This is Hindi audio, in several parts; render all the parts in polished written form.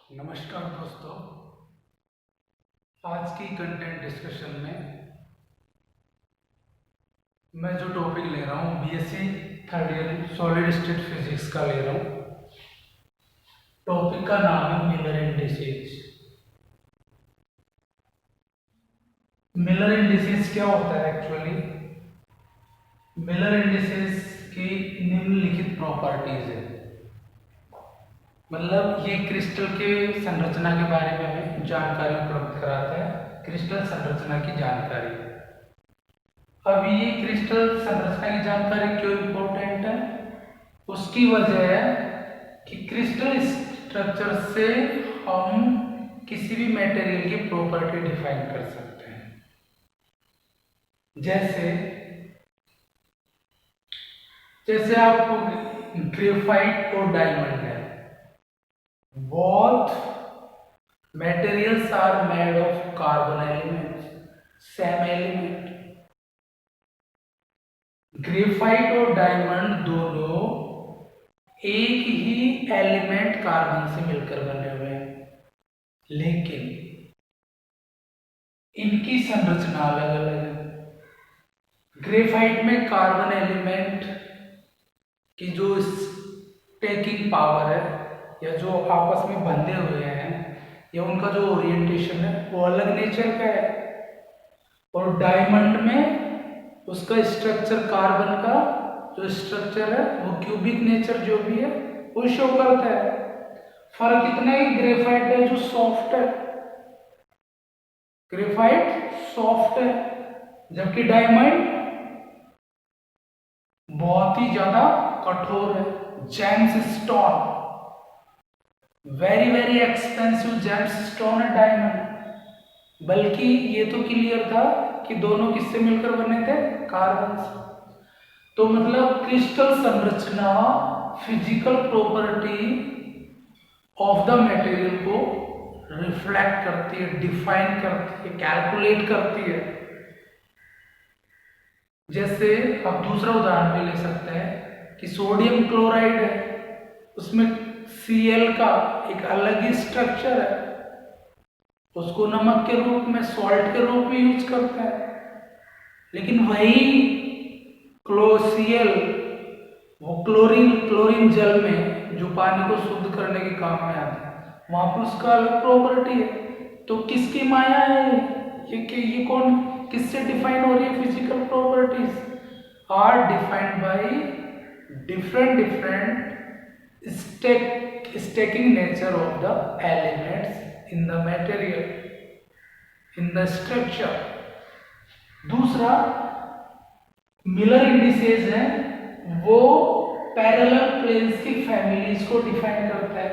नमस्कार दोस्तों, आज की कंटेंट डिस्कशन में मैं जो टॉपिक ले रहा हूँ BSc third year solid state physics का ले रहा हूँ। टॉपिक का नाम है मिलर इंडिसेज। मिलर इंडिसेज क्या होता है एक्चुअली? मिलर इंडिसेज की निम्नलिखित प्रॉपर्टीज है। मतलब ये क्रिस्टल के संरचना के बारे में हमें जानकारी उपलब्ध कराता है, क्रिस्टल संरचना की जानकारी। अब ये क्रिस्टल संरचना की जानकारी क्यों इम्पोर्टेंट है? उसकी वजह है कि क्रिस्टल स्ट्रक्चर से हम किसी भी मटेरियल की प्रॉपर्टी डिफाइन कर सकते हैं। जैसे जैसे आपको ग्रेफाइट और डायमंड है, both materials are made of carbon elements, same element। Graphite और डायमंड दोनों एक ही एलिमेंट कार्बन से मिलकर बने हुए हैं, लेकिन इनकी संरचना अलग अलग है। ग्रेफाइट में कार्बन एलिमेंट की जो स्टैकिंग पावर है या जो आपस में बंधे हुए हैं या उनका जो ओरिएंटेशन है वो अलग नेचर का है। और डायमंड में उसका स्ट्रक्चर, कार्बन का जो स्ट्रक्चर है वो क्यूबिक नेचर जो भी है वो शो करता है। फर्क इतना ही, ग्रेफाइट है जो सॉफ्ट है, ग्रेफाइट सॉफ्ट है, जबकि डायमंड बहुत ही ज्यादा कठोर है। James stone, very very expensive James stone है डायमंड। बल्कि ये तो क्लियर था कि दोनों किससे मिलकर बने थे? कार्बन से। तो मतलब क्रिस्टल संरचना physical property of the material को रिफ्लेक्ट करती है, डिफाइन करती है, कैलकुलेट करती है। जैसे आप दूसरा उदाहरण भी ले सकते हैं कि सोडियम क्लोराइड है, उसमें Cl का एक अलग ही स्ट्रक्चर है, उसको नमक के रूप में, सॉल्ट के रूप में यूज करते हैं। लेकिन वही Cl वो क्लोरीन जल में जो पानी को शुद्ध करने के काम में आता है, वहां पर उसका अलग प्रॉपर्टी है। तो किसकी माया है ये कौन, किससे डिफाइन हो रही है? Physical properties are defined by different stacking nature of the elements in the material, in the structure। दूसरा मिलर इंडिसेज है, वो पैरेलल प्लेन्स की फैमिलीज को डिफाइन करता है।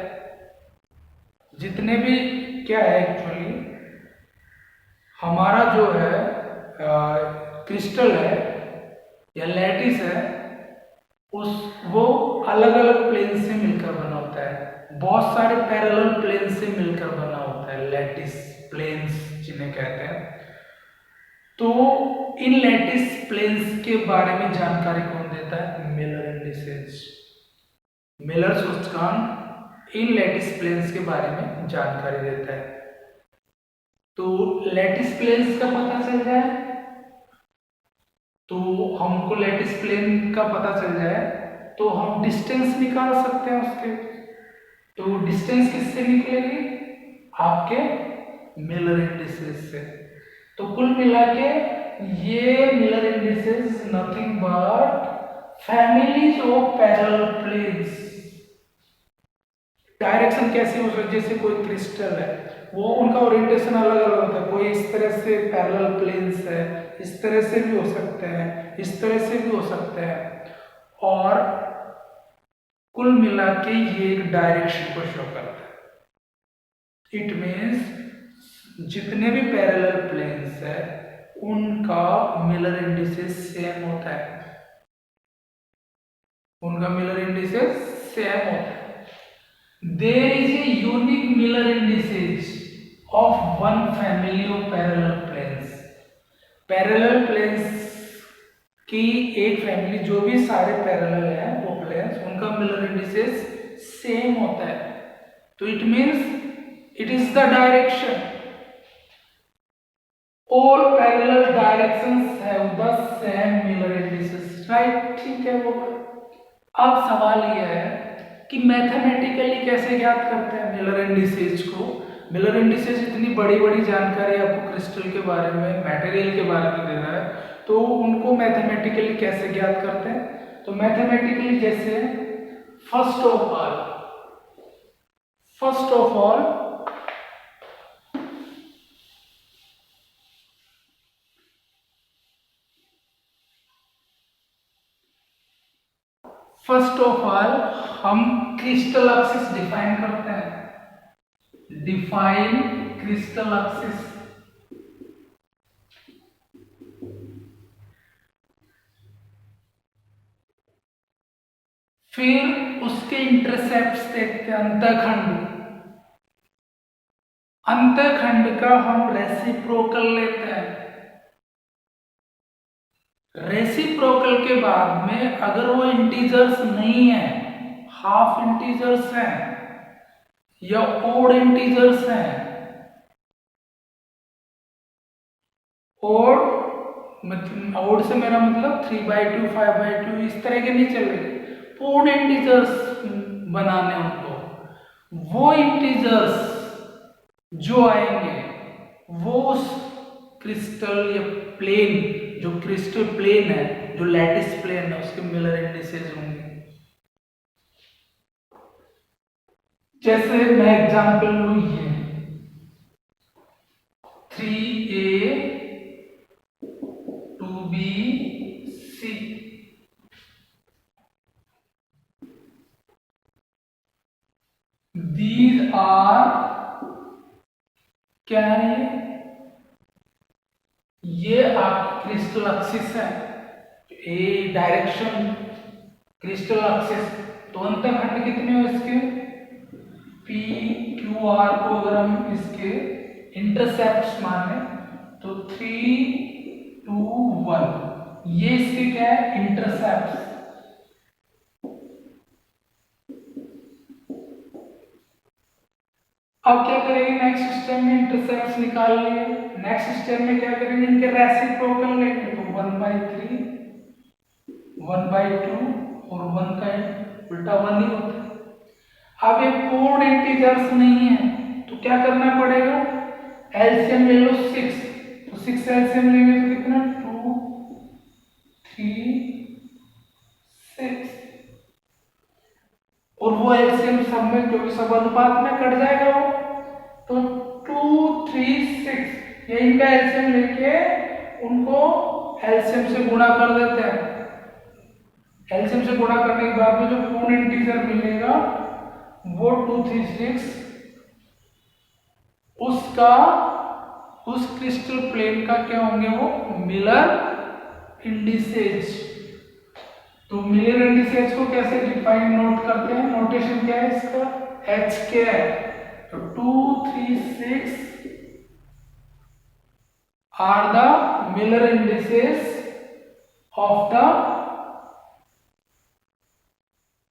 जितने भी क्या है एक्चुअली, हमारा जो है क्रिस्टल है या लैटिस है, वो अलग अलग प्लेन से मिलकर बना होता है। बहुत सारे पैरेलल प्लेन से मिलकर बना होता है, लैटिस प्लेन्स जिन्हें कहते हैं। तो इन लैटिस प्लेन्स के बारे में जानकारी कौन देता है? Miller indices. मिलर सूचकांक इन लैटिस प्लेन्स के बारे में जानकारी देता है। तो लैटिस प्लेन्स का पता चल जाए, तो हमको लैटिस प्लेन का पता चल जाए तो हम डिस्टेंस निकाल सकते हैं उसके। तो डिस्टेंस किससे निकलेगी? आपके मिलर इंडिसेज से। तो कुल मिला के ये Miller indices nothing but families of parallel planes. Direction कैसे हो सकती है? जैसे कोई क्रिस्टल है, वो उनका ओरिएंटेशन अलग अलग होता है। कोई इस तरह से पैरेलल प्लेन्स है, इस तरह से भी हो सकते हैं, इस तरह से भी हो सकते हैं, और कुल मिला के ये एक डायरेक्शन को शो करता है। इट मीन्स जितने भी पैरेलल प्लेन्स है उनका मिलर इंडिसेज सेम होता है, उनका मिलर इंडिसेज सेम होता है। There is a unique Miller indices of one family of parallel planes। Parallel planes की एक फैमिली, जो भी सारे पैरेलल हैं वो प्लेन्स, उनका मिलर इंडिसेस सेम होता है। तो it means it is the direction, all parallel directions have the same Miller indices, right? ठीक है वो। अब सवाल यह है कि मैथमेटिकली कैसे ज्ञात करते हैं मिलर इंडिसेज को। मिलर इंडिसेज इतनी बड़ी बड़ी जानकारी आपको क्रिस्टल के बारे में, मटेरियल के बारे में दे रहा है, तो उनको मैथमेटिकली कैसे ज्ञात करते हैं। तो मैथमेटिकली जैसे फर्स्ट ऑफ ऑल हम क्रिस्टल एक्सिस डिफाइन करते हैं। Define crystal axis. फिर उसके इंटरसेप्ट्स देखते हैं, अंतःखंड का हम रेसिप्रोकल लेते हैं। रेसिप्रोकल के बाद में अगर वो इंटीजर्स नहीं है, हाफ इंटीजर्स हैं या ओड इंटीजर्स हैं, ओड से मेरा मतलब 3/2, 5/2 इस तरह के नहीं चलेंगे, पूर्ण इंटीजर्स बनाने उनको। वो इंटीजर्स जो आएंगे वो उस क्रिस्टल या प्लेन, जो क्रिस्टल प्लेन है, जो लैटिस प्लेन है, उसके मिलर इंडिसेज होंगे। जैसे मैं एग्जांपल लूं, ये 3a 2b c, these are क्या है, ये आपकी क्रिस्टल एक्सिस है, ए डायरेक्शन क्रिस्टल एक्सिस। तो अंतःखंड कितने हो इसके, पी क्यू आर को अगर हम इसके इंटरसेप्ट्स माने तो 3, 2, 1, ये इसके क्या है, इंटरसेप्ट्स। अब क्या करेंगे, नेक्स्ट स्टेप में इंटरसेप्ट्स निकाल लिए। नेक्स्ट स्टेप में क्या करेंगे, इनके रेसिप्रोकल लेंगे। तो 1/3, 1/2 और 1 का उल्टा 1 ही होता है। अब ये पूर्ण इंटीजर्स नहीं है तो क्या करना पड़ेगा, एलसीएम ले लो 6। तो 6 एलसीएम लेंगे तो कितना, 2, 3, 6, और वो एलसीएम सब में, क्योंकि सब अनुपात में कट जाएगा वो, तो 2, 3, 6 ये इनका एलसीएम लेके उनको एलसीएम से गुणा कर देते हैं। एलसीएम से गुणा करने के बाद में जो पूर्ण इंटीजर मिलेगा वो 236 उसका, उस क्रिस्टल प्लेन का क्या होंगे, वो मिलर इंडिसेज। तो मिलर इंडिसेज को कैसे डिफाइन नोट करते हैं, नोटेशन क्या है इसका, एच के है। तो 236 are the Miller indices of the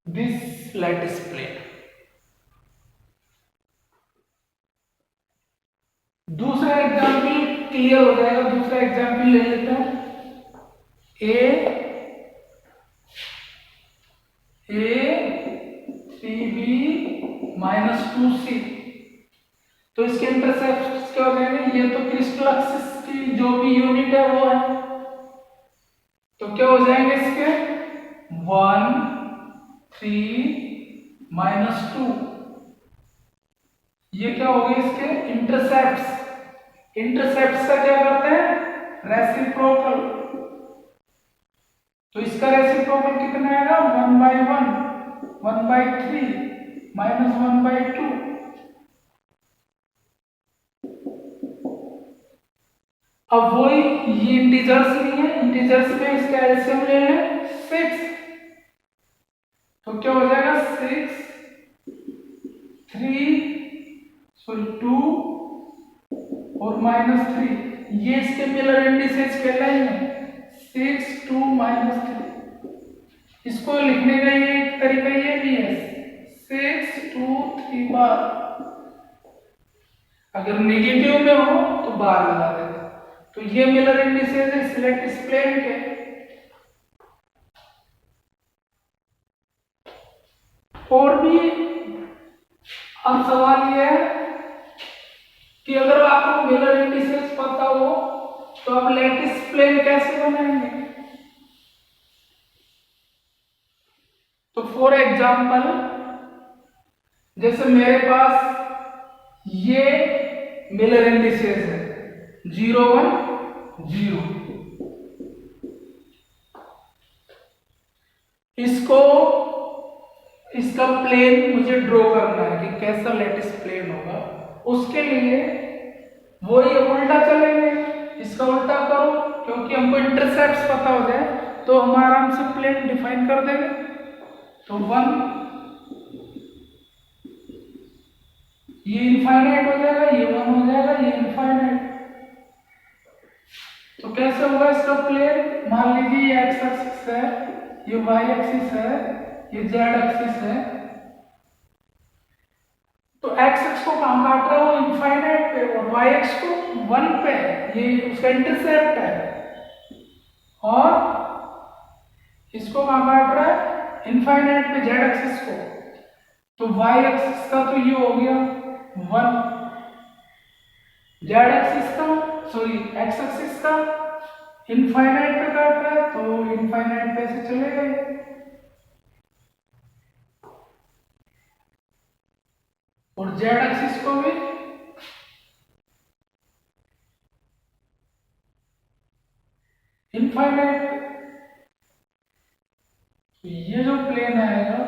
this lattice plane. दूसरा एग्जाम्पल क्लियर हो जाएगा। दूसरा एग्जाम्पल ले लेते हैं, ए 3b - 2c। तो इसके इंटरसेप्ट क्या हो जाएंगे, ये तो क्रिस्टल एक्सिस की जो भी यूनिट है वो है, तो क्या हो जाएंगे इसके 1, 3 - 2, ये क्या हो गए इसके इंटरसेप्ट्स। इंटरसेप्ट्स का क्या करते हैं, रेसिप्रोकल। तो इसका रेसिप्रोकल कितना आएगा, 1/1, 1/3 - 1/2। अब वही, ये इंटीजर्स नहीं है, इंटीजर्स में इसका एलसीएम ले लें 6, तो क्या हो जाएगा 6, 3, 2 और -3, ये इसके मिलर इंडिसेज कहलाएंगे। 6, 2 -3। इसको लिखने का ये एक तरीका ये भी है, 6, 2, 3 बार। अगर नेगेटिव में हो तो बार लगा देते। तो ये मिलर इंडिसेस है सिलेक्ट प्लेन के। और भी अब सवाल ये है कि अगर आपको मिलर इंडिसेस पता हो तो आप लैटिस प्लेन कैसे बनाएंगे। तो फॉर एग्जांपल जैसे मेरे पास ये मिलर इंडिसेस है 0 1 0, इसको इसका प्लेन मुझे ड्रॉ करना है कि कैसा लैटिस प्लेन होगा। उसके लिए वो ये उल्टा चलेंगे, इसका उल्टा करो, क्योंकि हमको इंटरसेप्ट्स पता हो जाए तो हम आराम से प्लेन डिफाइन कर देंगे। तो 1 ये इनफाइनाइट हो जाएगा, ये 1 हो जाएगा, ये इनफाइनाइट। तो कैसे होगा इसका प्लेन? मान लीजिए ये एक्स एक्सिस है, ये वाई एक्सिस है, ये जेड एक्सिस है। तो एक्स एक्स को कहां काट रहा है? वो इनफाइनाइट पे, और वाई एक्स को 1 पे है, ये उसका इंटरसेप्ट है। और इसको कहां काट रहा है? इनफाइनाइट पे, जेड एक्सिस को। तो वाई एक्सिस का तो ये हो गया 1, जेड एक्सिस का सॉरी एक्स एक्सिस का इनफाइनाइट पे काट रहा है, तो इनफाइनाइट पे से चले गए। और जेड एक्सिस को भी इनफाइनाइट। ये जो प्लेन आएगा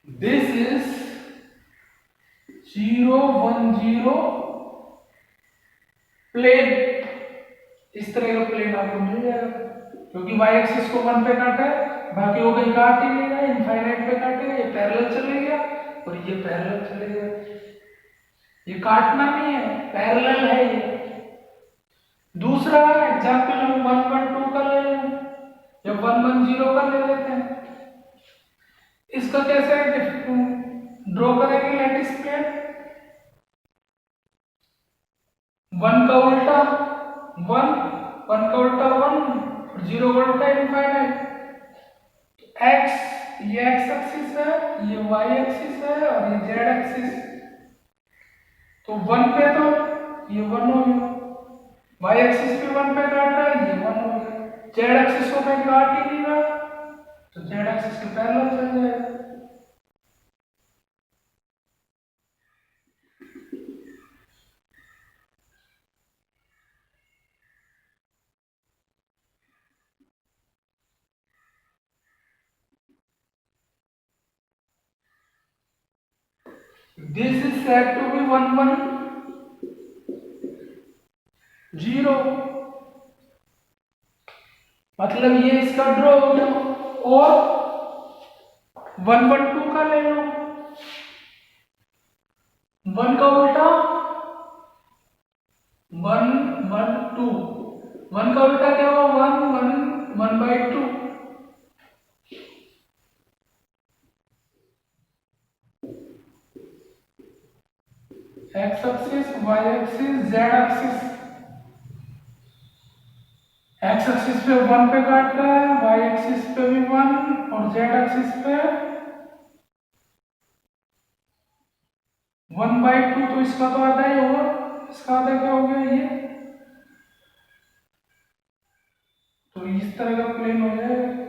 दिस इज 0 1 0 प्लेन। इस तरह का प्लेन आपको मिल जाएगा, क्योंकि वाई एक्सिस को 1 पे काटा है, बाकी वो कहीं काट ही नहीं रहा, इनफाइनाइट पे काटेगा, ये पैरेलल चले गया और ये पैरेलल चले गया। ये काटना नहीं है, पैरेलल है ये। दूसरा एग्जांपल हम 1 1 2 का ले लें या 1 1 0 का ले लेते हैं। इसका कैसे ड्रॉ करेंगे लैटिस प्लेन? 1 का उल्टा 1, 1 का उल्टा 1 और 0 का उल्टा इनफाइनाइट। एक्स ये एक्स एक्सिस है, ये वाई एक्सिस है और ये जेड एक्सिस। तो 1 पे तो ये 1 हो गया, वाई एक्सिस पे 1 पे काट रहा है, ये 1 हो गया। जेड एक्सिस को कहीं काट ही नहीं रहा, तो जेड एक्सिस के पैरेलल चल जाएगा। This is said to be 1 1 0, मतलब ये इसका ड्रॉ हो गया। और 1 1 2 का ले लो, 1 का उल्टा 1 1 2, 1 का उल्टा क्या हुआ? 1 1 1/2। X axis, Y axis, Z axis. X axis पे 1 पे काट रहा है, वाई एक्सिस पे भी 1 और जेड एक्सिस पे 1/2। तो इसका तो आधा ही होगा, इसका आधा क्या हो गया? ये। तो इस तरह का प्लेन हो जाएगा।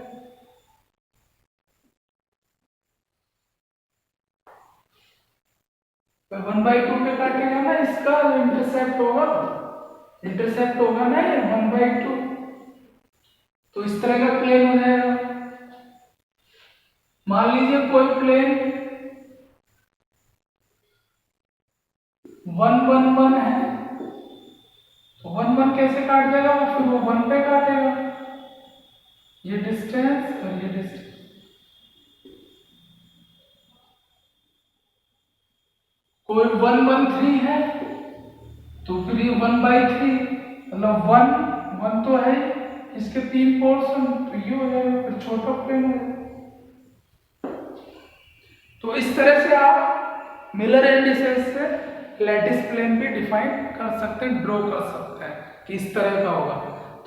तो 1/2 पे काटेगा ना, इसका जो इंटरसेप्ट होगा ना ये 1/2। तो इस तरह का प्लेन हो जाएगा। मान लीजिए कोई प्लेन 1 1 1 है, तो 1 1 कैसे काट देगा वो? फिर वो 1 पे काटेगा, ये डिस्टेंस और ये डिस्टेंस। कोई 1 1 3 है तो फिर ये 1/3, मतलब 1 1 तो है, इसके 3 पोर्शन, तो ये हो जाएगा, फिर छोटा प्लेन हो जाएगा। तो इस तरह से आप मिलर इंडिसेस से लैटिस प्लेन भी डिफाइन कर सकते हैं, ड्रॉ कर सकते हैं कि इस तरह का होगा।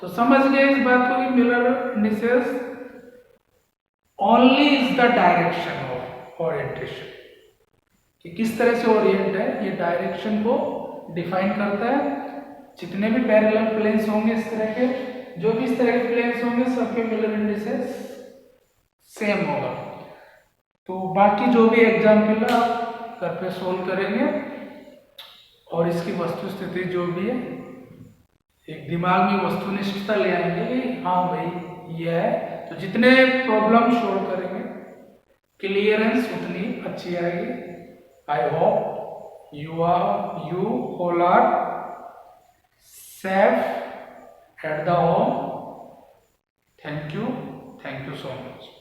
तो समझ गए इस बात को कि Miller indices only is the direction of orientation, कि किस तरह से ओरिएंट है, ये डायरेक्शन को डिफाइन करता है। जितने भी पैरेलल प्लेन्स होंगे इस तरह के, जो भी इस तरह के प्लेन्स होंगे, सबके मिलर इंडिसेस सेम होगा। तो बाकी जो भी एग्जाम्पल आप घर पे सोल्व करेंगे और इसकी वस्तु स्थिति जो भी है एक दिमाग में वस्तुनिष्ठता ले आएंगे कि हाँ भाई ये है। तो जितने प्रॉब्लम सोल्व करेंगे क्लियरेंस उतनी अच्छी आएगी। I hope you all are safe at the home. Thank you so much.